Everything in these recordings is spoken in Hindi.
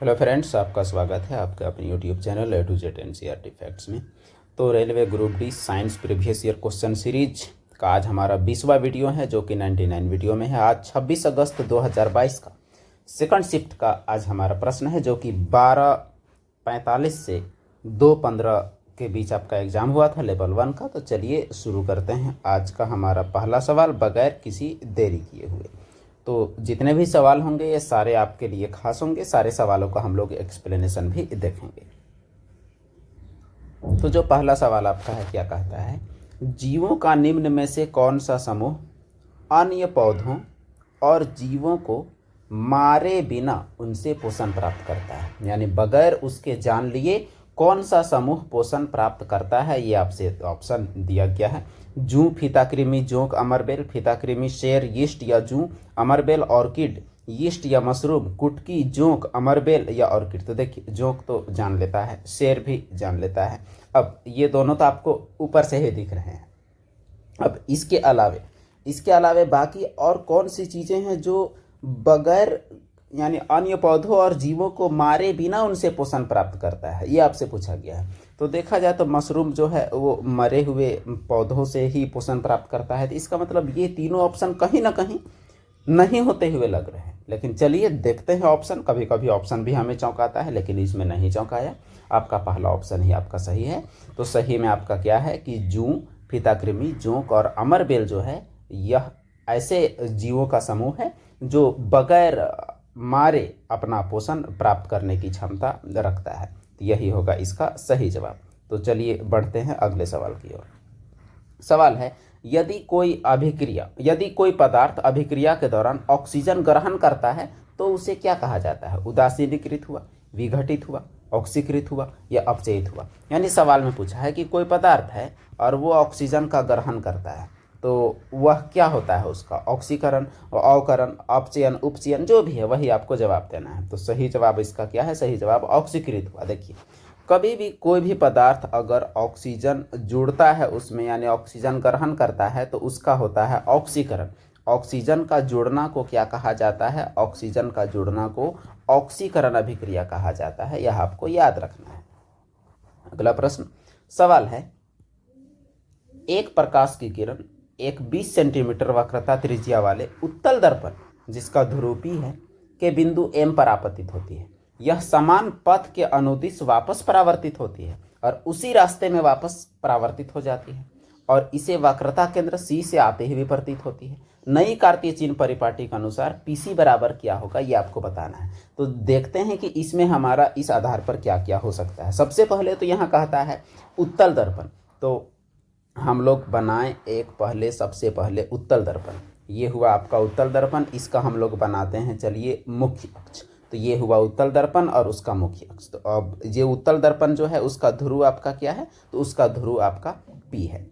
हेलो फ्रेंड्स, आपका स्वागत है आपके अपने YouTube channel A to Z NCERT facts में। तो railway group D science previous year question series का आज हमारा 20वां वीडियो है, जो कि 99 वीडियो में है। आज 26 अगस्त 2022 का सेकंड शिफ्ट का आज हमारा प्रश्न है, जो कि 12:45 से 2:15 के बीच आपका एग्ज़ाम हुआ था लेवल 1 का। तो चलिए शुरू करते हैं आज का हमारा पहला सवाल बगैर किसी देरी किए हुए। तो जितने भी सवाल होंगे ये सारे आपके लिए खास होंगे, सारे सवालों का हम लोग एक्सप्लेनेशन भी देखेंगे। तो जो पहला सवाल आपका है, क्या कहता है, जीवों का निम्न में से कौन सा समूह अन्य पौधों और जीवों को मारे बिना उनसे पोषण प्राप्त करता है, यानी बगैर उसके जान लिए कौन सा समूह पोषण प्राप्त करता है। ये आपसे ऑप्शन दिया गया है। जूं, फीताकृमि, जोंक, अमरबेल, फीताकृमि, शेर, यीस्ट या जूं, अमरबेल, ऑर्किड, यीस्ट या मशरूम, कुटकी, जोंक, अमरबेल या ऑर्किड। तो देखिए, जोंक तो जान लेता है, शेर भी जान लेता है। अब ये दोनों तो आपको ऊपर से ही दिख रहे हैं। अब इसके अलावे बाकी और कौन सी चीज़ें हैं जो बगैर यानी अन्य पौधों और जीवों को मारे बिना उनसे पोषण प्राप्त करता है, ये आपसे पूछा गया है। तो देखा जाए तो मशरूम जो है वो मरे हुए पौधों से ही पोषण प्राप्त करता है। तो इसका मतलब ये तीनों ऑप्शन कहीं ना कहीं नहीं होते हुए लग रहे हैं। लेकिन चलिए देखते हैं ऑप्शन। कभी कभी ऑप्शन भी हमें चौंकाता है, लेकिन इसमें नहीं चौंकाया। आपका पहला ऑप्शन ही आपका सही है। तो सही में आपका क्या है कि जूं, फीताकृमि, जोंक और अमरबेल जो है, यह ऐसे जीवों का समूह है जो बगैर मारे अपना पोषण प्राप्त करने की क्षमता रखता है। तो यही होगा इसका सही जवाब। तो चलिए बढ़ते हैं अगले सवाल की ओर। सवाल है, यदि कोई पदार्थ अभिक्रिया के दौरान ऑक्सीजन ग्रहण करता है तो उसे क्या कहा जाता है? उदासीनीकृत हुआ, विघटित हुआ, ऑक्सीकृत हुआ या अपचयित हुआ। यानी सवाल में पूछा है कि कोई पदार्थ है और वो ऑक्सीजन का ग्रहण करता है, तो वह क्या होता है? उसका ऑक्सीकरण, अवकरण, अपचयन, उपचयन, जो भी है वही आपको जवाब देना है। तो सही जवाब इसका क्या है? सही जवाब ऑक्सीकृत हुआ। देखिए, कभी भी कोई भी पदार्थ अगर ऑक्सीजन जुड़ता है उसमें, यानी ऑक्सीजन ग्रहण करता है, तो उसका होता है ऑक्सीकरण। ऑक्सीजन का जुड़ना को क्या कहा जाता है? ऑक्सीजन का जुड़ना को ऑक्सीकरण अभिक्रिया कहा जाता है। यह आपको याद रखना है। अगला प्रश्न सवाल है, एक प्रकाश की किरण एक 20 सेंटीमीटर वक्रता त्रिज्या वाले उत्तल दर्पण, जिसका ध्रुव P है, के बिंदु M पर आपतित होती है। यह समान पथ के अनुदिश वापस परावर्तित होती है और उसी रास्ते में वापस परावर्तित हो जाती है, और इसे वक्रता केंद्र C से आते हुए प्रतीत होती है। नई कार्तीय चिन्ह परिपाटी के अनुसार PC बराबर क्या होगा, ये आपको बताना है। तो देखते हैं कि इसमें हमारा इस आधार पर क्या क्या हो सकता है। सबसे पहले तो यहाँ कहता है उत्तल दर्पण, तो हम लोग बनाएं सबसे पहले उत्तल दर्पण। ये हुआ आपका उत्तल दर्पण, इसका हम लोग बनाते हैं चलिए मुख्य अक्ष। तो ये हुआ उत्तल दर्पण और उसका मुख्य अक्ष। तो अब ये उत्तल दर्पण जो है उसका ध्रुव आपका क्या है? तो उसका ध्रुव आपका P है।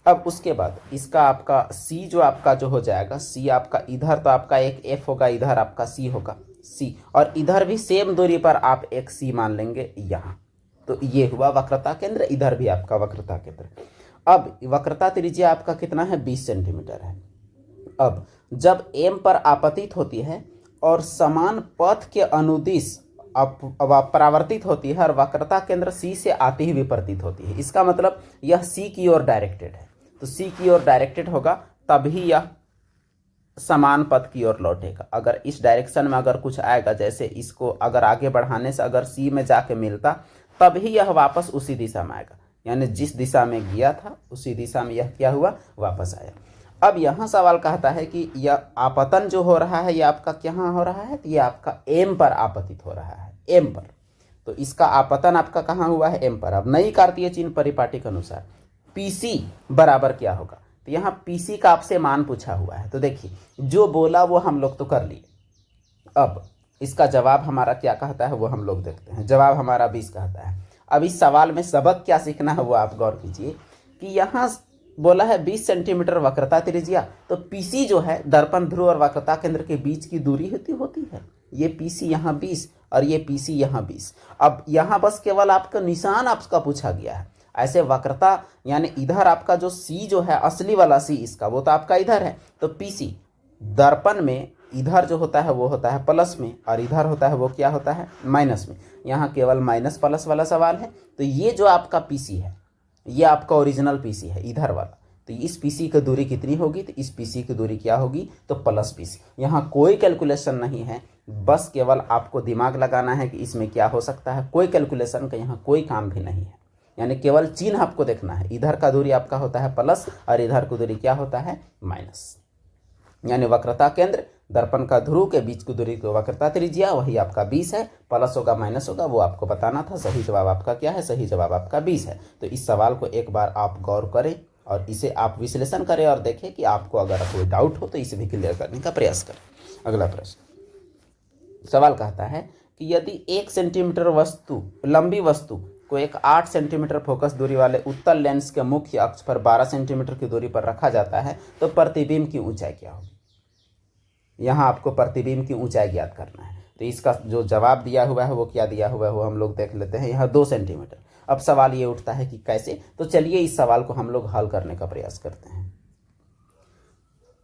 अब उसके बाद इसका आपका C जो आपका जो हो जाएगा, C आपका इधर तो आपका एक F होगा, इधर आपका C होगा, C, और इधर भी सेम दूरी पर आप एक C मान लेंगे यहाँ। तो ये हुआ वक्रता केंद्र, इधर भी आपका वक्रता केंद्र। अब वक्रता त्रिज्या आपका कितना है? 20 सेंटीमीटर है। अब जब M पर आपतित होती है और समान पथ के अनुदिश परावर्तित होती है और वक्रता केंद्र C से आती हुई प्रतीत होती है, इसका मतलब यह C की ओर डायरेक्टेड है। तो C की ओर डायरेक्टेड होगा तभी यह समान पथ की ओर लौटेगा। अगर इस डायरेक्शन में अगर कुछ आएगा, जैसे इसको अगर आगे बढ़ाने से अगर C में जाके मिलता, तभी यह वापस उसी दिशा में आएगा। यानी जिस दिशा में गया था उसी दिशा में यह क्या हुआ? वापस आया। अब यहाँ सवाल कहता है कि यह आपतन जो हो रहा है, यह आपका कहाँ हो रहा है? तो यह आपका M पर आपतित हो रहा है, M पर। तो इसका आपतन आपका कहाँ हुआ है? M पर। अब नई कार्तीय चिन्ह परिपाटी के अनुसार PC बराबर क्या होगा? तो यहाँ PC का आपसे मान पूछा हुआ है। तो देखिए, जो बोला वो हम लोग तो कर लिए। अब इसका जवाब हमारा क्या कहता है वो हम लोग देखते हैं। जवाब हमारा 20 कहता है। अब इस सवाल में सबक क्या सीखना है वो आप गौर कीजिए कि यहाँ बोला है 20 सेंटीमीटर वक्रता त्रिज्या, तो PC जो है दर्पण ध्रुव और वक्रता केंद्र के बीच की दूरी होती है। ये PC यहाँ 20 और ये PC यहाँ 20। अब यहाँ बस केवल आपका निशान आपका पूछा गया है। ऐसे वक्रता यानी इधर आपका जो C जो है असली वाला C इसका, वो तो आपका इधर है। तो PC दर्पण में इधर जो होता है वो होता है प्लस में और इधर होता है वो क्या होता है माइनस में। यहाँ केवल माइनस प्लस वाला सवाल है। तो ये जो आपका पीसी है ये आपका ओरिजिनल पीसी है इधर वाला। तो इस पीसी की दूरी कितनी होगी, तो इस पीसी की दूरी क्या होगी, तो प्लस पीसी। यहाँ कोई कैलकुलेशन नहीं है, बस केवल आपको दिमाग लगाना है कि इसमें क्या हो सकता है। कोई कैलकुलेशन का यहाँ कोई काम भी नहीं है, यानी केवल चिन्ह आपको देखना है। इधर का दूरी आपका होता है प्लस और इधर की दूरी क्या होता है माइनस। यानी वक्रता केंद्र दर्पण का ध्रुव के बीच की दूरी को वक्रता त्रिज्या वही आपका 20 है। प्लस होगा माइनस होगा वो आपको बताना था। सही जवाब आपका क्या है, सही जवाब आपका 20 है। तो इस सवाल को एक बार आप गौर करें और इसे आप विश्लेषण करें और देखें कि आपको अगर कोई डाउट हो तो इसे भी क्लियर करने का प्रयास करें। अगला प्रश्न सवाल कहता है कि यदि 1 सेंटीमीटर लंबी वस्तु को एक 8 सेंटीमीटर फोकस दूरी वाले उत्तल लेंस के मुख्य अक्ष पर 12 सेंटीमीटर की दूरी पर रखा जाता है तो प्रतिबिंब की ऊंचाई क्या होगी। यहाँ आपको प्रतिबिंब की ऊंचाई ज्ञात करना है। तो इसका जो जवाब दिया हुआ है वो क्या दिया हुआ है वो हम लोग देख लेते हैं। यहाँ 2 सेंटीमीटर। अब सवाल ये उठता है कि कैसे, तो चलिए इस सवाल को हम लोग हल करने का प्रयास करते हैं।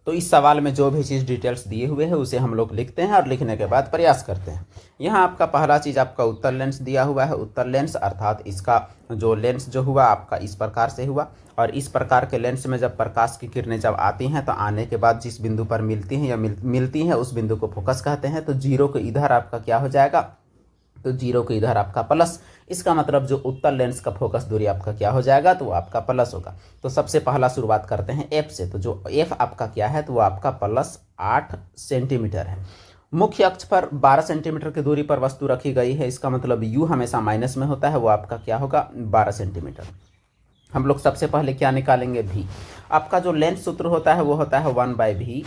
तो इस सवाल में जो भी चीज़ डिटेल्स दिए हुए हैं उसे हम लोग लिखते हैं और लिखने के बाद प्रयास करते हैं। यहाँ आपका पहला चीज़ आपका उत्तल लेंस दिया हुआ है। उत्तल लेंस अर्थात इसका जो लेंस जो हुआ आपका इस प्रकार से हुआ और इस प्रकार के लेंस में जब प्रकाश की किरणें जब आती हैं तो आने के बाद जिस बिंदु पर मिलती हैं या मिलती हैं उस बिंदु को फोकस कहते हैं। तो जीरो के इधर आपका क्या हो जाएगा, तो जीरो के इधर आपका प्लस। इसका मतलब जो उत्तल लेंस का फोकस दूरी आपका क्या हो जाएगा, तो वो आपका प्लस होगा। तो सबसे पहला शुरुआत करते हैं एफ से। तो जो एफ आपका क्या है, तो वो आपका प्लस 8 सेंटीमीटर है। मुख्य अक्ष पर 12 सेंटीमीटर की दूरी पर वस्तु रखी गई है। इसका मतलब यू हमेशा माइनस में होता है, वो आपका क्या होगा 12 सेंटीमीटर। हम लोग सबसे पहले क्या निकालेंगे, भी। आपका जो लेंस सूत्र होता है वो होता है 1/v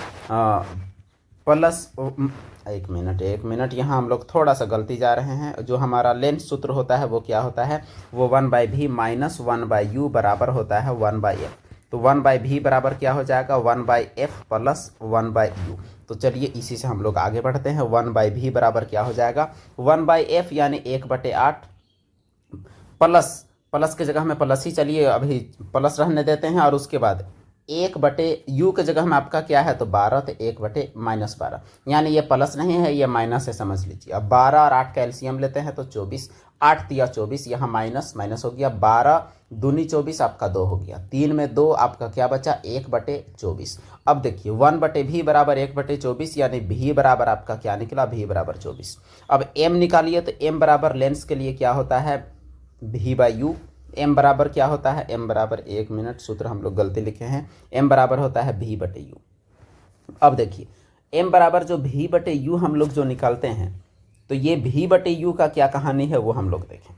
प्लस, एक मिनट यहाँ हम लोग थोड़ा सा गलती जा रहे हैं। जो हमारा लेंस सूत्र होता है वो क्या होता है, वो 1/v माइनस 1/u बराबर होता है 1/f। तो 1/v बराबर क्या हो जाएगा, 1/f प्लस 1/u। तो चलिए इसी से हम लोग आगे बढ़ते हैं। 1/v बराबर क्या हो जाएगा, 1/f यानी 1/8 प्लस की जगह में प्लस ही, चलिए अभी प्लस रहने देते हैं। और उसके बाद 1/u के जगह में आपका क्या है, तो 12, तो 1/-12 यानी ये प्लस नहीं है ये माइनस है, समझ लीजिए। अब 12 और 8 का एलसीएम लेते हैं तो 24, 8 तिया 24, यहाँ माइनस हो गया। 12 दूनी 24 आपका 2 हो गया। 3 में 2 आपका क्या बचा, 1/24। अब देखिए 1/v बराबर 1/24 यानी v बराबर आपका क्या निकला, v बराबर 24। अब m निकालिए तो m बराबर लेंस के लिए क्या होता है, v/u। m बराबर क्या होता है, m बराबर, एक मिनट सूत्र हम लोग गलती लिखे हैं, m बराबर होता है v/u। अब देखिए m बराबर जो v/u हम लोग जो निकालते हैं तो ये v/u का क्या कहानी है वो हम लोग देखें।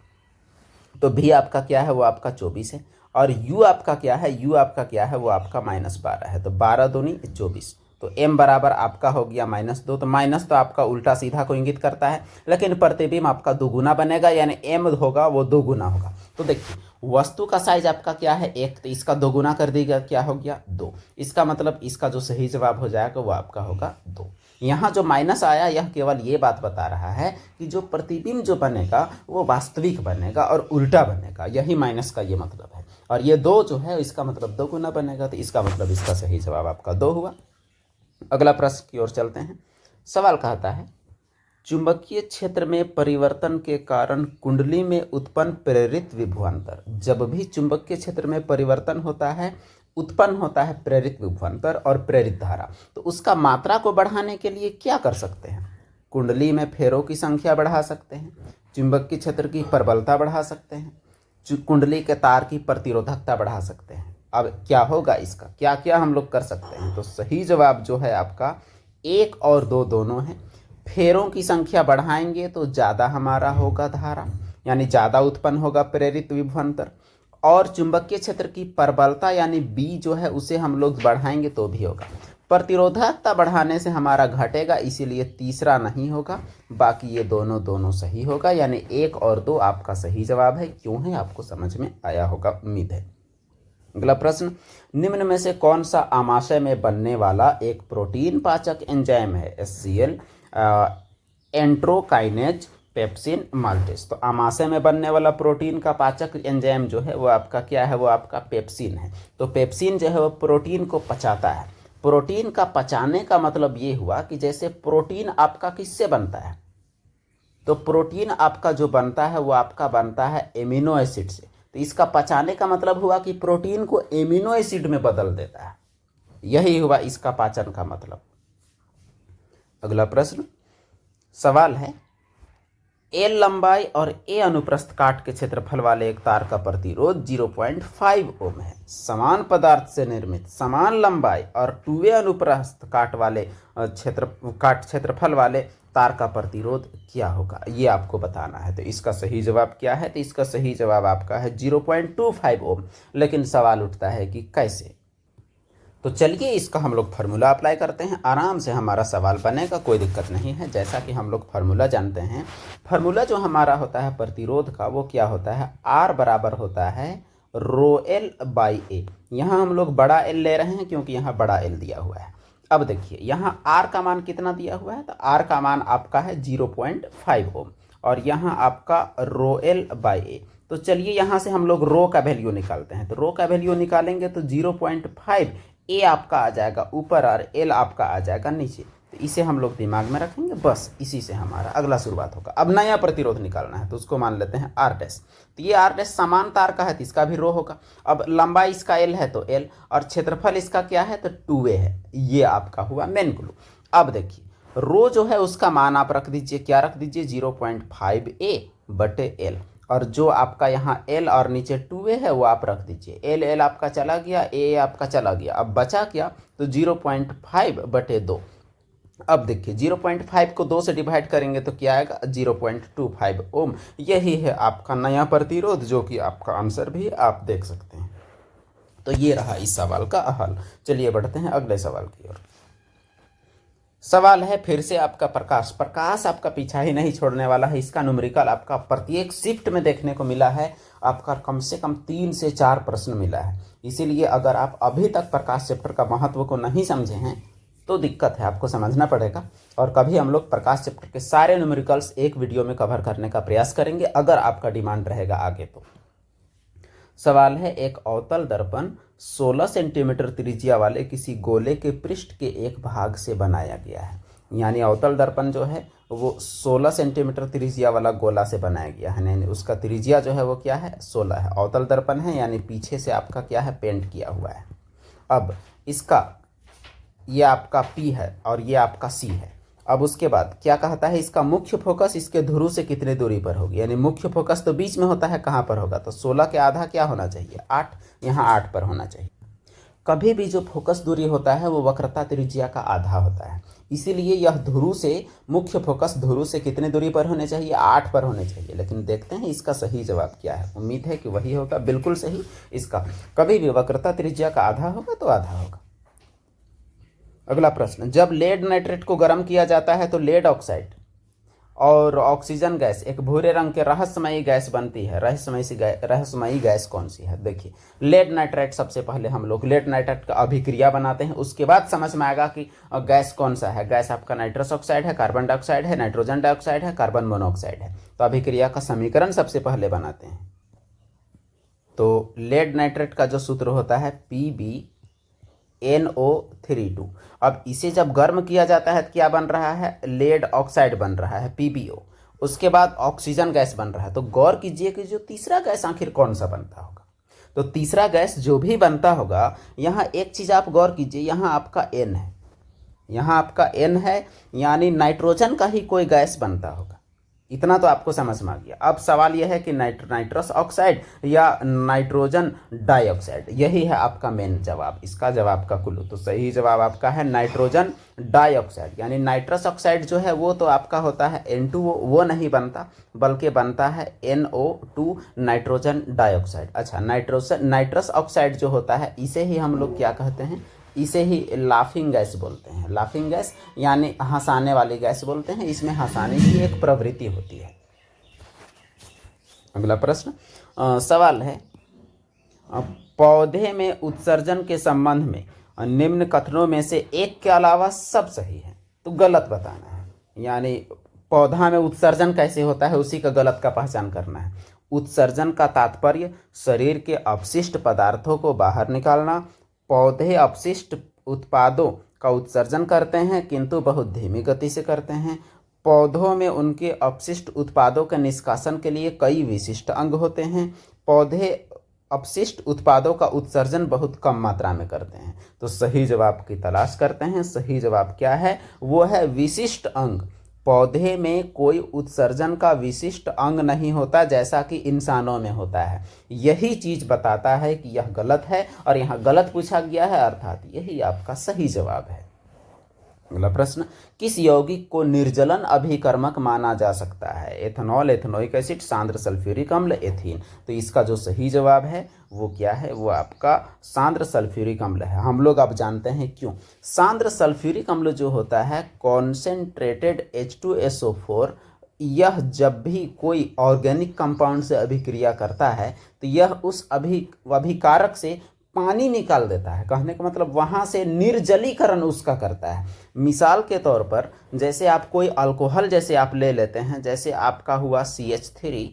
तो v आपका क्या है, वो आपका 24 है और u आपका क्या है, u आपका क्या है, वो आपका -12 है। तो 12 दूनी 24, तो m बराबर आपका हो गया -2। तो माइनस तो आपका उल्टा सीधा को इंगित करता है, लेकिन प्रतिबिंब आपका दोगुना बनेगा यानी m होगा वो 2 गुना होगा। तो देखिए वस्तु का साइज आपका क्या है 1, तो इसका 2 गुना कर दीजिएगा, क्या हो गया 2। इसका मतलब इसका जो सही जवाब हो जाएगा वो आपका होगा 2। यहाँ जो माइनस आया यह केवल ये बात बता रहा है कि जो प्रतिबिंब जो बनेगा वो वास्तविक बनेगा और उल्टा बनेगा, यही माइनस का ये मतलब है। और ये 2 जो है इसका मतलब 2 गुना बनेगा, तो इसका मतलब इसका सही जवाब आपका 2 हुआ। अगला प्रश्न की ओर चलते हैं। सवाल कहता है चुंबकीय क्षेत्र में परिवर्तन के कारण कुंडली में उत्पन्न प्रेरित विभवांतर। जब भी चुंबकीय क्षेत्र में परिवर्तन होता है उत्पन्न होता है प्रेरित विभवांतर और प्रेरित धारा, तो उसका मात्रा को बढ़ाने के लिए क्या कर सकते हैं। कुंडली में फेरों की संख्या बढ़ा सकते हैं, चुंबकीय क्षेत्र की प्रबलता बढ़ा सकते हैं, कुंडली के तार की प्रतिरोधकता बढ़ा सकते हैं। अब क्या होगा इसका, क्या क्या हम लोग कर सकते हैं। तो सही जवाब जो है आपका 1 और 2 दोनों है। फेरों की संख्या बढ़ाएंगे तो ज़्यादा हमारा होगा धारा, यानी ज़्यादा उत्पन्न होगा प्रेरित विभवांतर। और चुंबकीय क्षेत्र की प्रबलता यानी बी जो है उसे हम लोग बढ़ाएंगे तो भी होगा। प्रतिरोधकता बढ़ाने से हमारा घटेगा, इसीलिए तीसरा नहीं होगा। बाकी ये दोनों सही होगा, यानी 1 और 2 आपका सही जवाब है। क्यों है आपको समझ में आया होगा, उम्मीद है। अगला प्रश्न, निम्न में से कौन सा आमाशय में बनने वाला एक प्रोटीन पाचक एंजाइम है, HCl, एंट्रोकाइनेज, पेप्सिन, माल्टेज। तो आमाशय में बनने वाला प्रोटीन का पाचक एंजाइम जो है वो आपका क्या है, वो आपका पेप्सिन है। तो पेप्सिन जो है वो प्रोटीन को पचाता है। प्रोटीन का पचाने का मतलब ये हुआ कि जैसे प्रोटीन आपका किससे बनता है, तो प्रोटीन आपका जो बनता है वो आपका बनता है एमिनो एसिड से। तो इसका पचाने का मतलब हुआ कि प्रोटीन को एमिनो एसिड में बदल देता है, यही हुआ इसका पाचन का मतलब। अगला प्रश्न सवाल है, ए लंबाई और ए अनुप्रस्थ काट के क्षेत्रफल वाले एक तार का प्रतिरोध 0.5 ओम है। समान पदार्थ से निर्मित समान लंबाई और 2a अनुप्रस्थ काट वाले क्षेत्रफल वाले तार का प्रतिरोध क्या होगा, ये आपको बताना है। तो इसका सही जवाब क्या है, तो इसका सही जवाब आपका है 0.25 ओम। लेकिन सवाल उठता है कि कैसे, तो चलिए इसका हम लोग फार्मूला अप्लाई करते हैं, आराम से हमारा सवाल बनेगा, कोई दिक्कत नहीं है। जैसा कि हम लोग फार्मूला जानते हैं, फार्मूला जो हमारा होता है प्रतिरोध का वो क्या होता है, R बराबर होता है रो एल बाई ए। यहाँ हम लोग बड़ा एल ले रहे हैं क्योंकि यहाँ बड़ा एल दिया हुआ है। अब देखिए यहाँ R का मान कितना दिया हुआ है, तो R का मान आपका है 0.5 ओम और यहाँ आपका रो एल बाई ए। तो चलिए यहाँ से हम लोग रो का वैल्यू निकालते हैं। तो रो का वैल्यू निकालेंगे तो 0.5 ए आपका आ जाएगा ऊपर और एल आपका आ जाएगा नीचे। तो इसे हम लोग दिमाग में रखेंगे, बस इसी से हमारा अगला शुरुआत होगा। अब नया प्रतिरोध निकालना है तो उसको मान लेते हैं आर डैश। तो ये आर डैश समान तार का है तो इसका भी रो होगा। अब लंबाई इसका एल है तो एल और क्षेत्रफल इसका क्या है तो 2a है, ये आपका हुआ मेन क्लू। अब देखिए रो जो है उसका मान आप रख दीजिए, क्या रख दीजिए 0.5a बटे एल, और जो आपका यहाँ L और नीचे 2a है वो आप रख दीजिए। L आपका चला गया, A आपका चला गया, अब बचा क्या तो 0.5 बटे 2। अब देखिए 0.5 को 2 से डिवाइड करेंगे तो क्या आएगा 0.25 ओम। यही है आपका नया प्रतिरोध, जो कि आपका आंसर भी आप देख सकते हैं। तो ये रहा इस सवाल का हल। चलिए बढ़ते हैं अगले सवाल की ओर। सवाल है फिर से आपका प्रकाश आपका पीछा ही नहीं छोड़ने वाला है। इसका न्यूमेरिकल आपका प्रत्येक शिफ्ट में देखने को मिला है, आपका कम से कम 3 से 4 प्रश्न मिला है। इसीलिए अगर आप अभी तक प्रकाश चैप्टर का महत्व को नहीं समझे हैं तो दिक्कत है, आपको समझना पड़ेगा। और कभी हम लोग प्रकाश चैप्टर के सारे न्यूमेरिकल्स एक वीडियो में कवर करने का प्रयास करेंगे, अगर आपका डिमांड रहेगा आगे तो। सवाल है, एक अवतल दर्पण 16 सेंटीमीटर त्रिज्या वाले किसी गोले के पृष्ठ के एक भाग से बनाया गया है। यानी अवतल दर्पण जो है वो 16 सेंटीमीटर त्रिज्या वाला गोला से बनाया गया है, यानी उसका त्रिज्या जो है वो क्या है 16 है। अवतल दर्पण है यानी पीछे से आपका क्या है पेंट किया हुआ है। अब इसका ये आपका P है और ये आपका C है। अब उसके बाद क्या कहता है, इसका मुख्य फोकस इसके ध्रुव से कितने दूरी पर होगी। यानी मुख्य फोकस तो बीच में होता है, कहाँ पर होगा तो 16 के आधा क्या होना चाहिए 8, यहाँ 8 पर होना चाहिए। कभी भी जो फोकस दूरी होता है वो वक्रता त्रिज्या का आधा होता है, इसीलिए यह ध्रुव से मुख्य फोकस ध्रुव से कितने दूरी पर होने चाहिए 8 पर होने चाहिए। लेकिन देखते हैं इसका सही जवाब क्या है, उम्मीद है कि वही होगा, बिल्कुल सही। इसका कभी भी वक्रता त्रिज्या का आधा होगा तो आधा होगा। अगला प्रश्न, जब लेड नाइट्रेट को गर्म किया जाता है तो लेड ऑक्साइड और ऑक्सीजन गैस एक भूरे रंग के रहस्यमयी गैस बनती है। रहस्यमयी गैस कौन सी है। देखिए लेड नाइट्रेट, सबसे पहले हम लोग लेड नाइट्रेट का अभिक्रिया बनाते हैं, उसके बाद समझ में आएगा कि गैस कौन सा है। गैस आपका नाइट्रस ऑक्साइड है, कार्बन डाइऑक्साइड है, नाइट्रोजन डाइऑक्साइड है, कार्बन मोनोऑक्साइड है। तो अभिक्रिया का समीकरण सबसे पहले बनाते हैं। तो लेड नाइट्रेट का जो सूत्र होता है PbNO32। अब इसे जब गर्म किया जाता है तो क्या बन रहा है लेड ऑक्साइड बन रहा है PbO। उसके बाद ऑक्सीजन गैस बन रहा है। तो गौर कीजिए कि जो तीसरा गैस आखिर कौन सा बनता होगा। तो तीसरा गैस जो भी बनता होगा, यहाँ एक चीज़ आप गौर कीजिए, यहाँ आपका N है, यहाँ आपका N है, यानी नाइट्रोजन का ही कोई गैस बनता होगा। इतना तो आपको समझ में आ गया। अब सवाल यह है कि नाइट्रस ऑक्साइड या नाइट्रोजन डाइऑक्साइड, यही है आपका मेन जवाब, इसका जवाब का कुल्लू। तो सही जवाब आपका है नाइट्रोजन डाइऑक्साइड। यानी नाइट्रस ऑक्साइड जो है वो तो आपका होता है N2O, वो नहीं बनता बल्कि बनता है NO2 नाइट्रोजन डाइऑक्साइड। अच्छा, नाइट्रस ऑक्साइड जो होता है इसे ही हम लोग क्या कहते हैं, इसे ही लाफिंग गैस बोलते हैं। लाफिंग गैस यानी हंसाने वाली गैस बोलते हैं, इसमें हंसाने की एक प्रवृत्ति होती है। अगला प्रश्न सवाल है, पौधे में उत्सर्जन के संबंध में निम्न कथनों में से एक के अलावा सब सही है, तो गलत बताना है। यानी पौधा में उत्सर्जन कैसे होता है उसी का गलत का पहचान करना है। उत्सर्जन का तात्पर्य शरीर के अपशिष्ट पदार्थों को बाहर निकालना। पौधे अपशिष्ट उत्पादों का उत्सर्जन करते हैं किंतु बहुत धीमी गति से करते हैं। पौधों में उनके अपशिष्ट उत्पादों के निष्कासन के लिए कई विशिष्ट अंग होते हैं। पौधे अपशिष्ट उत्पादों का उत्सर्जन बहुत कम मात्रा में करते हैं। तो सही जवाब की तलाश करते हैं। सही जवाब क्या है? वो है विशिष्ट अंग। पौधे में कोई उत्सर्जन का विशिष्ट अंग नहीं होता जैसा कि इंसानों में होता है। यही चीज बताता है कि यह गलत है और यहाँ गलत पूछा गया है, अर्थात यही आपका सही जवाब है। अगला प्रश्न, किस यौगिक को निर्जलन अभिकर्मक माना जा सकता है? एथेनॉल, एथेनोइक एसिड, सांद्र सल्फ्यूरिक अम्ल, एथीन। तो इसका जो सही जवाब है वो क्या है? वो आपका सांद्र सल्फ्यूरिक अम्ल है। हम लोग अब जानते हैं क्यों। सांद्र सल्फ्यूरिक अम्ल जो होता है कॉन्सेंट्रेटेड H2SO4, यह जब भी कोई ऑर्गेनिक कंपाउंड से अभिक्रिया करता है तो यह उस अभिकारक से पानी निकाल देता है। कहने का मतलब वहाँ से निर्जलीकरण उसका करता है। मिसाल के तौर पर जैसे आप कोई अल्कोहल जैसे आप ले लेते हैं, जैसे आपका हुआ CH3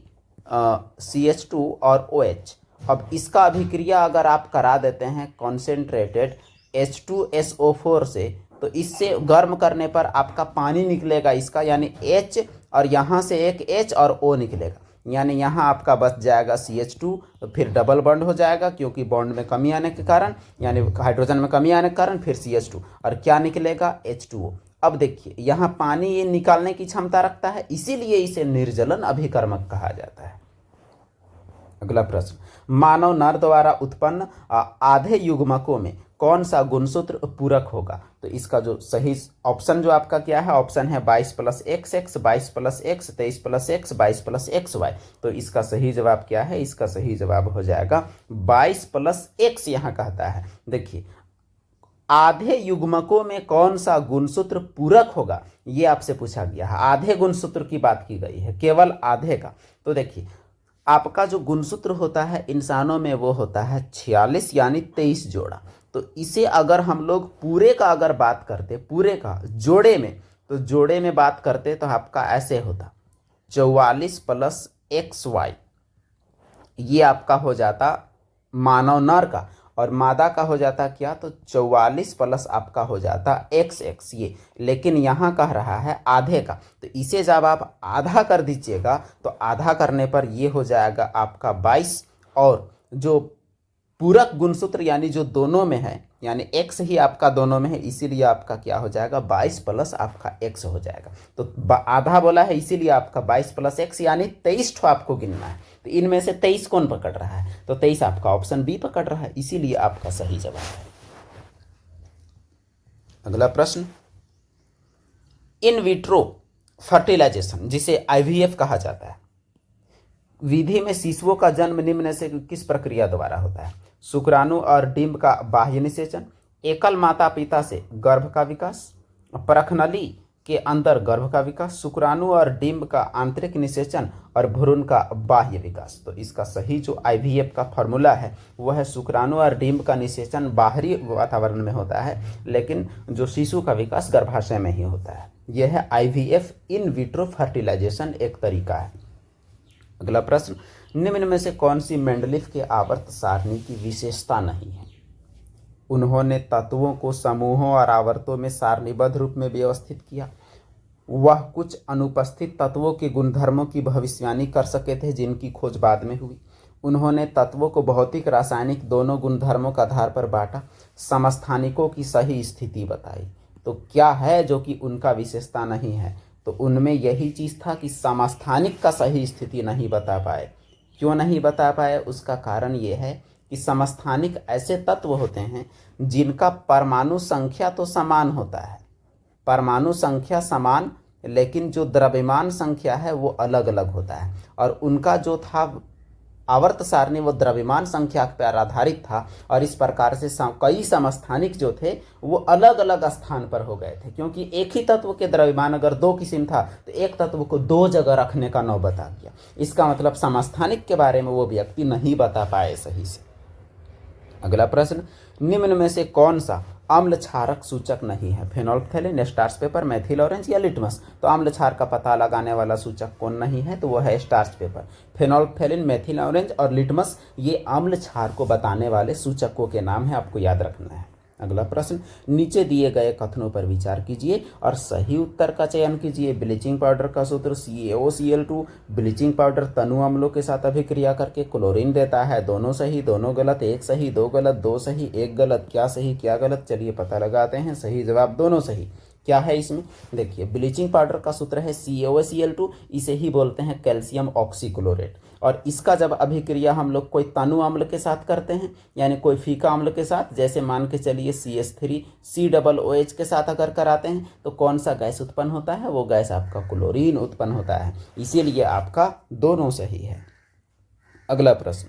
CH2 और OH। अब इसका अभिक्रिया अगर आप करा देते हैं कॉन्सेंट्रेटेड H2SO4 से, तो इससे गर्म करने पर आपका पानी निकलेगा इसका, यानी H, और यहाँ से एक H और O निकलेगा, यानी यहाँ आपका बच जाएगा CH2, फिर डबल बॉन्ड हो जाएगा क्योंकि बॉन्ड में कमी आने के कारण, यानी हाइड्रोजन में कमी आने के कारण, फिर CH2 और क्या निकलेगा? H2O। अब देखिए यहाँ पानी ये निकालने की क्षमता रखता है, इसीलिए इसे निर्जलन अभिकर्मक कहा जाता है। अगला प्रश्न, मानव नर द्वारा उत्पन्न आधे युग्मकों में कौन सा गुणसूत्र पूरक होगा? तो इसका जो सही ऑप्शन जो आपका क्या है? ऑप्शन है 22 + XX, 22 + X, 23 + X, 22 + XY। तो इसका सही जवाब क्या है? इसका सही जवाब हो जाएगा 22 + X। यहाँ कहता है देखिए आधे युग्मकों में कौन सा गुणसूत्र पूरक होगा, ये आपसे पूछा गया है। आधे गुणसूत्र की बात की गई है, केवल आधे का। तो देखिए आपका जो गुणसूत्र होता है इंसानों में वो होता है 46, यानी 23 जोड़ा। तो इसे अगर हम लोग पूरे का अगर बात करते, पूरे का जोड़े में, तो जोड़े में बात करते तो आपका ऐसे होता 44 + XY, ये आपका हो जाता मानव नर का, और मादा का हो जाता क्या? तो 44 प्लस आपका हो जाता XX ये। लेकिन यहाँ कह रहा है आधे का, तो इसे जब आप आधा कर दीजिएगा तो आधा करने पर ये हो जाएगा आपका 22, और जो पूरक गुणसूत्र यानी जो दोनों में है, यानी X ही आपका दोनों में है, इसीलिए आपका क्या हो जाएगा? 22 प्लस आपका X हो जाएगा। तो आधा बोला है इसीलिए आपका 22 + X, यानी 23 ठो आपको गिनना है। तो इनमें से 23 कौन पकड़ रहा है? तो 23 आपका ऑप्शन बी पकड़ रहा है, इसीलिए आपका सही जवाब है। अगला प्रश्न, इन विट्रो फर्टिलाइजेशन जिसे IVF कहा जाता है, विधि में शिशुओं का जन्म निम्न में से किस प्रक्रिया द्वारा होता है? शुक्राणु और डिंब का बाह्य निषेचन, एकल माता पिता से गर्भ का विकास, परखनली के अंदर गर्भ का विकास, शुक्राणु और डिंब का आंतरिक निषेचन और भ्रूण का बाह्य विकास। तो इसका सही जो IVF का फॉर्मूला है वह है शुक्राणु और डिंब का निषेचन बाहरी वातावरण में होता है, लेकिन जो शिशु का विकास गर्भाशय में ही होता है। यह है IVF, इन विट्रो फर्टिलाइजेशन एक तरीका है। अगला प्रश्न, निम्न में से कौन सी मेंडलीफ के आवर्त सारणी की विशेषता नहीं है? उन्होंने तत्वों को समूहों और आवर्तों में सारणीबद्ध रूप में व्यवस्थित किया। वह कुछ अनुपस्थित तत्वों के गुणधर्मों की भविष्यवाणी कर सके थे जिनकी खोज बाद में हुई। उन्होंने तत्वों को भौतिक रासायनिक दोनों गुणधर्मों के आधार पर बांटा। समस्थानिकों की सही स्थिति बताई। तो क्या है जो कि उनका विशेषता नहीं है? तो उनमें यही चीज़ था कि समस्थानिक का सही स्थिति नहीं बता पाए। क्यों नहीं बता पाए? उसका कारण ये है कि समस्थानिक ऐसे तत्व होते हैं जिनका परमाणु संख्या तो समान होता है, परमाणु संख्या समान, लेकिन जो द्रव्यमान संख्या है वो अलग अलग होता है। और उनका जो था आवर्त सारणी वो द्रव्यमान संख्या पर आधारित था, और इस प्रकार से कई समस्थानिक जो थे वो अलग अलग स्थान पर हो गए थे, क्योंकि एक ही तत्व के द्रव्यमान अगर दो किस्म था तो एक तत्व को दो जगह रखने का नौबत आ गया। इसका मतलब समस्थानिक के बारे में वो व्यक्ति नहीं बता पाए सही से। अगला प्रश्न, निम्न में से कौन सा अम्ल क्षारक सूचक नहीं है? फेनोल्फथैलिन, स्टार्च पेपर, मेथिल ऑरेंज या लिटमस। तो अम्ल क्षार का पता लगाने वाला सूचक कौन नहीं है? तो वो है स्टार्च पेपर। फेनोल्फथैलिन, मेथिल ऑरेंज और लिटमस ये अम्ल क्षार को बताने वाले सूचकों के नाम है, आपको याद रखना है। अगला प्रश्न, नीचे दिए गए कथनों पर विचार कीजिए और सही उत्तर का चयन कीजिए। ब्लीचिंग पाउडर का सूत्र CaOCl2। ब्लीचिंग पाउडर तनु अम्लों के साथ अभिक्रिया करके क्लोरीन देता है। दोनों सही, दोनों गलत, एक सही, दो गलत, दो सही, एक गलत। क्या सही क्या गलत, चलिए पता लगाते हैं। सही जवाब दोनों सही। क्या है इसमें, देखिए ब्लीचिंग पाउडर का सूत्र है CaOCl2, इसे ही बोलते हैं कैल्शियम ऑक्सीक्लोरेट। और इसका जब अभिक्रिया हम लोग कोई तनु अम्ल के साथ करते हैं, यानी कोई फीका अम्ल के साथ, जैसे मान के चलिए CH3COOH के साथ अगर कराते हैं तो कौन सा गैस उत्पन्न होता है, वो गैस आपका क्लोरीन उत्पन्न होता है। इसीलिए आपका दोनों सही है। अगला प्रश्न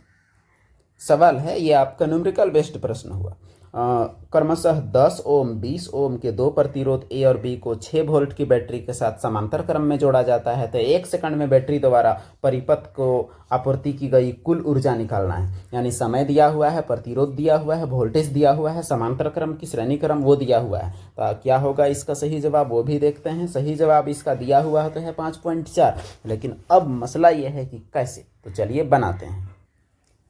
सवाल है, ये आपका न्यूमेरिकल बेस्ड प्रश्न हुआ। क्रमशः 10 ओम 20 ओम के दो प्रतिरोध ए और बी को 6 वोल्ट की बैटरी के साथ समांतर क्रम में जोड़ा जाता है। तो 1 सेकंड में बैटरी द्वारा परिपथ को आपूर्ति की गई कुल ऊर्जा निकालना है। यानी समय दिया हुआ है, प्रतिरोध दिया हुआ है, वोल्टेज दिया हुआ है, समांतर क्रम की श्रेणी क्रम वो दिया हुआ है। तो क्या होगा इसका सही जवाब, वो भी देखते हैं। सही जवाब इसका दिया हुआ होता है 5.4। लेकिन अब मसला ये है कि कैसे, तो चलिए बनाते हैं।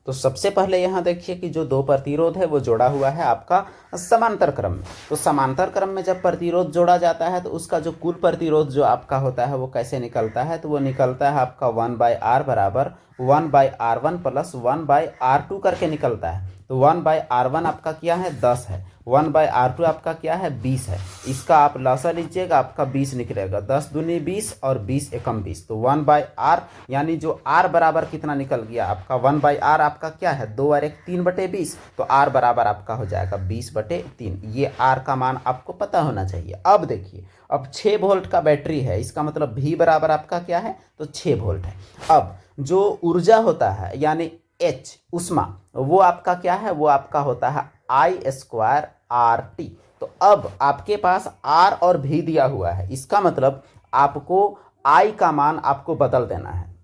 तो सबसे पहले यहाँ देखिए कि जो दो प्रतिरोध है वो जोड़ा हुआ है आपका समांतर क्रम में। तो समांतर क्रम में जब प्रतिरोध जोड़ा जाता है तो उसका जो कुल प्रतिरोध जो आपका होता है वो कैसे निकलता है, तो वो निकलता है आपका 1/R बराबर 1/R1 प्लस 1/R2 करके निकलता है। तो 1/R1 आपका क्या है, 10 है। 1/R2 आपका क्या है, 20 है। इसका आप लसा लीजिएगा, आपका 20 निकलेगा। 10 दूनी 20 और 20 एकम 20। तो 1/R यानी जो R बराबर कितना निकल गया आपका, 1/R आपका क्या है, 2 और 1 3/20। तो R बराबर आपका हो जाएगा 20/3। ये R का मान आपको पता होना चाहिए। अब देखिए, अब 6 वोल्ट का बैटरी है, इसका मतलब V बराबर आपका क्या है, तो 6 वोल्ट है। अब जो ऊर्जा होता है यानी H उष्मा, वो आपका क्या है, वो आपका होता है I²RT। तो अब आपके पास R और V दिया हुआ है, इसका मतलब आपको I का मान आपको बदल देना है।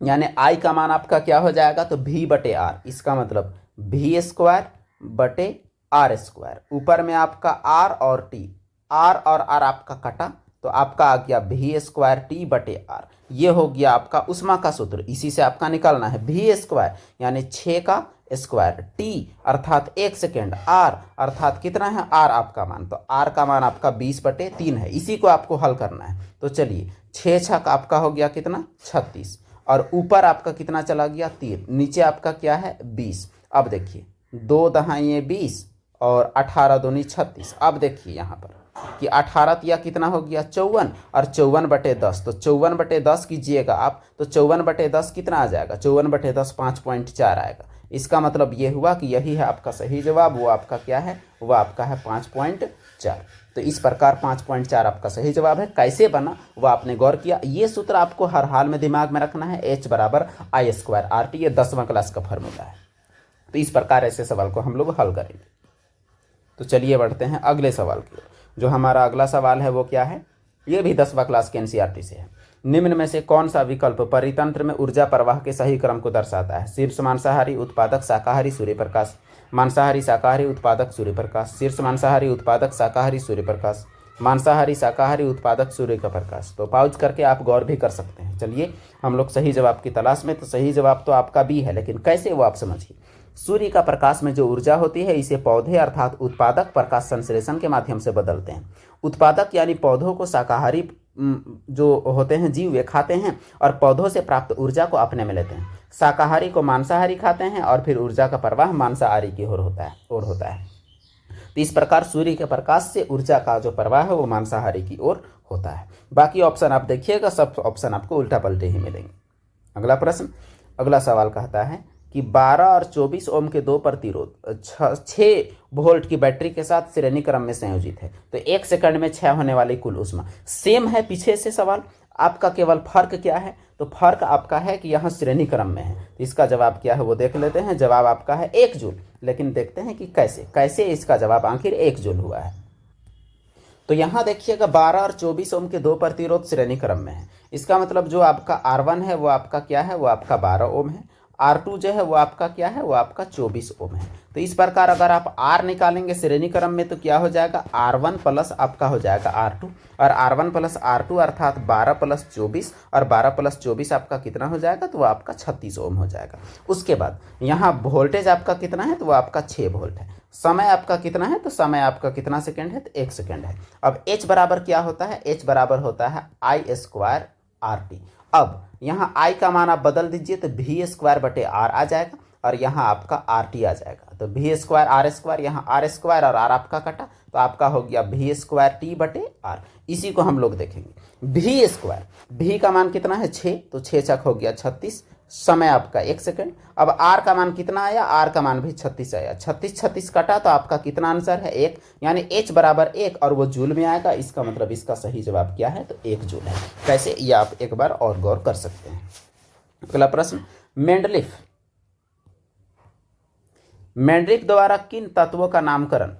यानी I का मान आपका क्या हो जाएगा, तो V/R। इसका मतलब V²/R²। ऊपर में आपका R और T, R और R आपका कटा तो आपका आ गया V²T/R। ये हो गया आपका उष्मा का सूत्र। इसी से आपका निकालना है V² यानी 6 का स्क्वायर, T अर्थात 1 सेकेंड, R अर्थात कितना है, R आपका मान। तो R का मान आपका 20/3 है। इसी को आपको हल करना है। तो चलिए 6 छक आपका हो गया कितना, 36। और ऊपर आपका कितना चला गया, 3। नीचे आपका क्या है, 20। अब देखिए 2 दहाइए 20 और 18 दूनी 36। अब देखिए यहाँ पर कि 18 या कितना हो गया, 54 और 54/10। तो 54/10 कीजिएगा आप, तो 54/10 कितना आ जाएगा, 54/10 5.4 आएगा। इसका मतलब ये हुआ कि यही है आपका सही जवाब। वो आपका क्या है, वो आपका है 5.4। तो इस प्रकार 5.4 आपका सही जवाब है। कैसे बना वो आपने गौर किया। ये सूत्र आपको हर हाल में दिमाग में रखना है, H बराबर I²RT। ये 10वां क्लास का फॉर्मूला है। तो इस प्रकार ऐसे सवाल को हम लोग हल करेंगे। तो चलिए बढ़ते हैं अगले सवाल की ओर। जो हमारा अगला सवाल है वो क्या है, ये भी 10वां क्लास के NCERT से है। निम्न में से कौन सा विकल्प परितंत्र में ऊर्जा प्रवाह के सही क्रम को दर्शाता है। शीर्ष मांसाहारी उत्पादक शाकाहारी सूर्य प्रकाश, मांसाहारी शाकाहारी उत्पादक सूर्य प्रकाश, शीर्ष मांसाहारी उत्पादक शाकाहारी सूर्य प्रकाश, मांसाहारी शाकाहारी उत्पादक सूर्य का प्रकाश। तो पाउज करके आप गौर भी कर सकते हैं। चलिए हम लोग सही जवाब की तलाश में। तो सही जवाब तो आपका बी है, लेकिन कैसे वो आप समझिए। सूर्य का प्रकाश में जो ऊर्जा होती है इसे पौधे अर्थात उत्पादक प्रकाश संश्लेषण के माध्यम से बदलते हैं। उत्पादक यानी पौधों को शाकाहारी जो होते हैं जीव वे खाते हैं और पौधों से प्राप्त ऊर्जा को अपने में लेते हैं। शाकाहारी को मांसाहारी खाते हैं और फिर ऊर्जा का प्रवाह मांसाहारी की ओर होता है। तो इस प्रकार सूर्य के प्रकाश से ऊर्जा का जो प्रवाह है वो मांसाहारी की ओर होता है। बाकी ऑप्शन आप देखिएगा, सब ऑप्शन आपको उल्टा पलटे ही मिलेंगे। अगला प्रश्न, अगला सवाल कहता है कि 12 और 24 ओम के दो प्रतिरोध 6 वोल्ट की बैटरी के साथ श्रेणी क्रम में संयोजित है। तो 1 सेकंड में 6 होने वाली कुल ऊष्मा सेम है पीछे से सवाल आपका, केवल फर्क क्या है, तो फर्क आपका है कि यहाँ श्रेणी क्रम में है। तो इसका जवाब क्या है वो देख लेते हैं। जवाब आपका है 1 जूल। लेकिन देखते हैं कि कैसे इसका जवाब आखिर 1 जूल हुआ है। तो यहाँ देखिएगा 12 और 24 ओम के दो प्रतिरोध श्रेणी क्रम में है। इसका मतलब जो आपका R1 है वो आपका क्या है, वो आपका 12 ओम है। R2 जो है वो आपका क्या है, वो आपका 24 ओम है। तो इस प्रकार अगर आप R निकालेंगे श्रेणी क्रम में तो क्या हो जाएगा, R1 प्लस आपका हो जाएगा R2 और R1 प्लस R2 अर्थात 12 प्लस 24 और 12 प्लस 24 आपका कितना हो जाएगा, तो वो आपका 36 ओम हो जाएगा। उसके बाद यहाँ वोल्टेज आपका कितना है, तो वो आपका 6 वोल्ट है। समय आपका कितना है, तो समय आपका कितना सेकेंड है, तो 1 सेकेंड है। अब h बराबर क्या होता है, h बराबर होता है I² RT। अब यहाँ I का मान आप बदल दीजिए तो V² R आ जाएगा और यहाँ आपका RT आ जाएगा। तो V² R², यहाँ R² और R आपका कटा तो आपका हो गया V²T/R। इसी को हम लोग देखेंगे। V², V का मान कितना है 6, तो 6 छक हो गया 36, समय आपका 1 सेकेंड। अब R का मान कितना आया, R का मान भी 36 आया, 36 36 कटा तो आपका कितना आंसर है 1, यानी H बराबर 1 और वो जूल में आएगा। इसका मतलब इसका सही जवाब क्या है, तो 1 जूल है। कैसे, ये आप एक बार और गौर कर सकते हैं। अगला प्रश्न, मेंडलिफ द्वारा किन तत्वों का नामकरण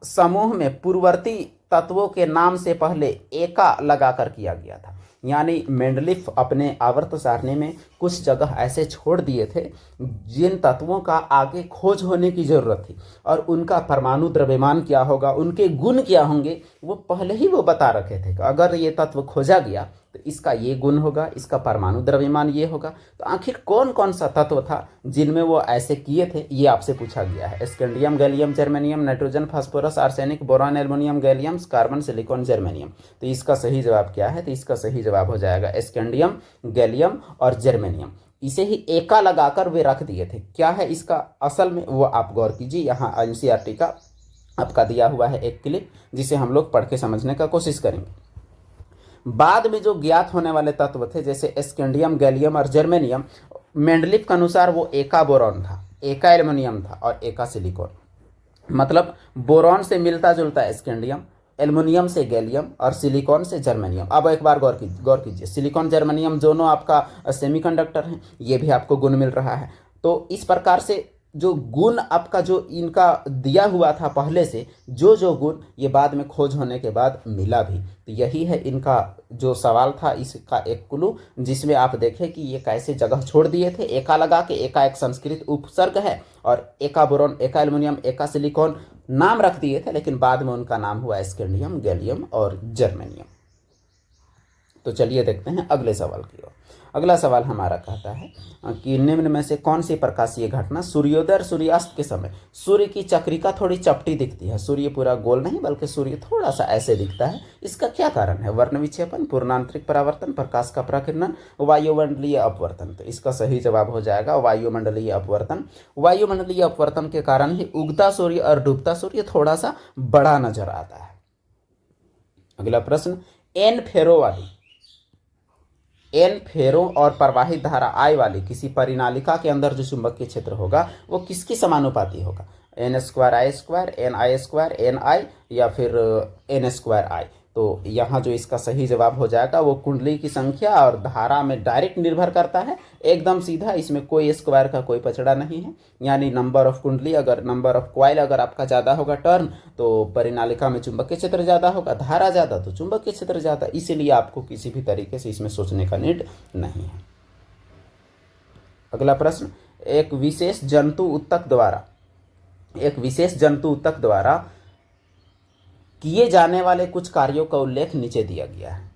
समूह में पूर्ववर्ती तत्वों के नाम से पहले एका लगाकर किया गया था। यानी मेंडलिफ अपने आवर्त सारणी में कुछ जगह ऐसे छोड़ दिए थे जिन तत्वों का आगे खोज होने की जरूरत थी और उनका परमाणु द्रव्यमान क्या होगा, उनके गुण क्या होंगे, वो पहले ही वो बता रखे थे कि अगर ये तत्व खोजा गया तो इसका ये गुण होगा, इसका परमाणु द्रव्यमान ये होगा। तो आखिर कौन कौन सा तत्व था जिनमें वो ऐसे किए थे, ये आपसे पूछा गया है। Scandium, gallium, germanium, nitrogen, phosphorus, arsenic, boron, aluminium, gallium, carbon, silicon, germanium. तो इसका सही जवाब क्या है, तो इसका सही जवाब हो जाएगा स्कैंडियम, गैलियम और जर्मेनियम। इसे ही एका लगाकर वे रख दिए थे। क्या है इसका असल में, वो आप गौर कीजिए। यहाँ एनसीईआरटी का आपका दिया हुआ है एक क्लिप, जिसे हम लोग पढ़ के समझने का कोशिश करेंगे। बाद में जो ज्ञात होने वाले तत्व थे जैसे स्कैंडियम, गैलियम और जर्मेनियम, मेंडलिफ के अनुसार वो एका बोरॉन था, एका एल्युमिनियम था और एका सिलिकॉन। मतलब बोरॉन से मिलता जुलता स्कैंडियम, एल्युमिनियम से गैलियम और सिलिकॉन से जर्मेनियम। अब एक बार गौर कीजिए, सिलिकॉन जर्मेनियम दोनों आपका सेमीकंडक्टर हैं, ये भी आपको गुण मिल रहा है। तो इस प्रकार से जो गुण आपका जो इनका दिया हुआ था पहले से, जो गुण ये बाद में खोज होने के बाद मिला भी, तो यही है इनका जो सवाल था, इसका एक क्लू, जिसमें आप देखें कि ये कैसे जगह छोड़ दिए थे एका लगा के। एका एक संस्कृत उपसर्ग है और एका बोरॉन, एका एल्युमिनियम, एका सिलिकॉन नाम रख दिए थे, लेकिन बाद में उनका नाम हुआ स्कैंडियम, गैलियम और जर्मेनियम। तो चलिए देखते हैं अगले सवाल की ओर। अगला सवाल हमारा कहता है कि निम्न में से कौन सी प्रकाशीय घटना सूर्योदय और सूर्यास्त के समय सूर्य की चक्रिका थोड़ी चपटी दिखती है। सूर्य पूरा गोल नहीं बल्कि सूर्य थोड़ा सा ऐसे दिखता है, इसका क्या कारण है? वर्ण विक्षेपण, पूर्णांतरिक परावर्तन, प्रकाश का प्रकीर्णन, वायुमंडलीय अपवर्तन। तो इसका सही जवाब हो जाएगा वायुमंडलीय अपवर्तन। वायुमंडलीय अपवर्तन के कारण ही उगता सूर्य और डूबता सूर्य थोड़ा सा बड़ा नजर आता है। अगला प्रश्न, एन फेरो और प्रवाहित धारा आई वाली किसी परिनालिका के अंदर जो चुंबकीय क्षेत्र होगा वो किसकी समानुपाती होगा? n²i², ni², ni या फिर n²i। तो यहाँ जो इसका सही जवाब हो जाएगा वो कुंडली की संख्या और धारा में डायरेक्ट निर्भर करता है, एकदम सीधा। इसमें कोई स्क्वायर का कोई पचड़ा नहीं है। यानी नंबर ऑफ कुंडली, अगर नंबर ऑफ क्वाइल अगर आपका ज़्यादा होगा टर्न, तो परिनालिका में चुंबकीय क्षेत्र ज़्यादा होगा, धारा ज़्यादा तो चुंबकीय क्षेत्र ज़्यादा। इसीलिए आपको किसी भी तरीके से इसमें सोचने का नीड नहीं है। अगला प्रश्न, एक विशेष जंतु ऊतक द्वारा किए जाने वाले कुछ कार्यों का उल्लेख नीचे दिया गया है।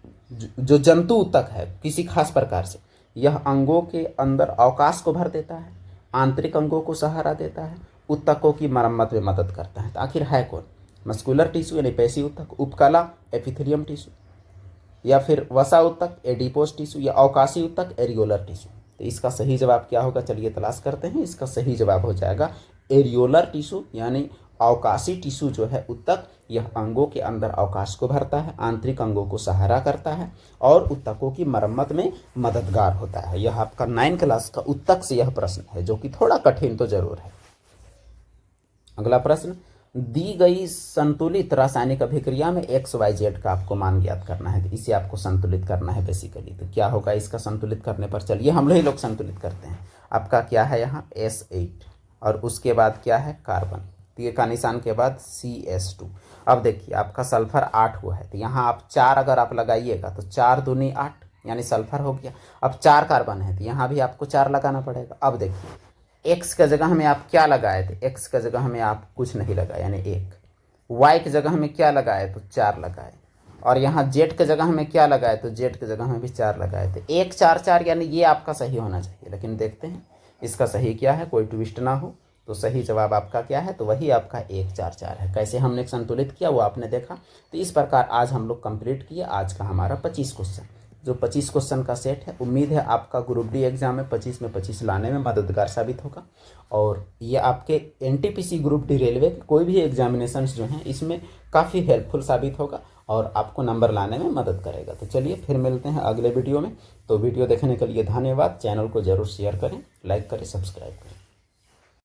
जो जंतु ऊतक है किसी खास प्रकार से, यह अंगों के अंदर अवकाश को भर देता है, आंतरिक अंगों को सहारा देता है, ऊतकों की मरम्मत में मदद करता है। तो आखिर है कौन? मस्कुलर टिश्यू यानी पेशी ऊतक, उपकला एपिथेलियम टिश्यू, या फिर वसा ऊतक एडिपोज टिश्यू, या अवकाशी ऊतक एरियोलर टिश्यू। तो इसका सही जवाब क्या होगा, चलिए तलाश करते हैं। इसका सही जवाब हो जाएगा एरियोलर टिश्यू, यानी अवकाशी टिश्यू जो है ऊतक, यह अंगों के अंदर अवकाश को भरता है, आंतरिक अंगों को सहारा करता है और ऊतकों की मरम्मत में मददगार होता है। यह आपका 9 क्लास का ऊतक से यह प्रश्न है, जो कि थोड़ा कठिन तो जरूर है। अगला प्रश्न, दी गई संतुलित रासायनिक अभिक्रिया में XYZ का आपको मान ज्ञात करना है। तो इसे आपको संतुलित करना है बेसिकली। तो क्या होगा इसका संतुलित करने पर? चलिए हम लोग संतुलित करते हैं। आपका क्या है यहाँ S8 और उसके बाद क्या है कार्बन, तीर का निशान के बाद CS2। अब देखिए आपका सल्फर 8 हुआ है, तो यहाँ आप 4 अगर आप लगाइएगा तो 4 दूनी 8 यानी सल्फर हो गया। अब 4 कार्बन है तो यहाँ भी आपको 4 लगाना पड़ेगा। अब देखिए X की जगह में आप क्या लगाए थे? X की जगह में आप कुछ नहीं लगाए यानी 1। Y की जगह में क्या लगाए? तो 4 लगाए। और यहाँ Z की जगह में क्या लगाए? तो Z की जगह में भी 4 लगाए थे। 1 4 4 यानी ये आपका सही होना चाहिए, लेकिन देखते हैं इसका सही क्या है, कोई ट्विस्ट ना हो। तो सही जवाब आपका क्या है, तो वही आपका 1 4 4 है। कैसे हमने संतुलित किया वो आपने देखा। तो इस प्रकार आज हम लोग कंप्लीट किए आज का हमारा 25 क्वेश्चन, जो 25 क्वेश्चन का सेट है। उम्मीद है आपका ग्रुप डी एग्जाम में 25 में 25 लाने में मददगार साबित होगा। और ये आपके एनटीपीसी ग्रुप डी रेलवे के कोई भी एग्जामिनेशंस जो हैं इसमें काफ़ी हेल्पफुल साबित होगा और आपको नंबर लाने में मदद करेगा। तो चलिए फिर मिलते हैं अगले वीडियो में। तो वीडियो देखने के लिए धन्यवाद। चैनल को जरूर शेयर करें, लाइक करें, सब्सक्राइब करें।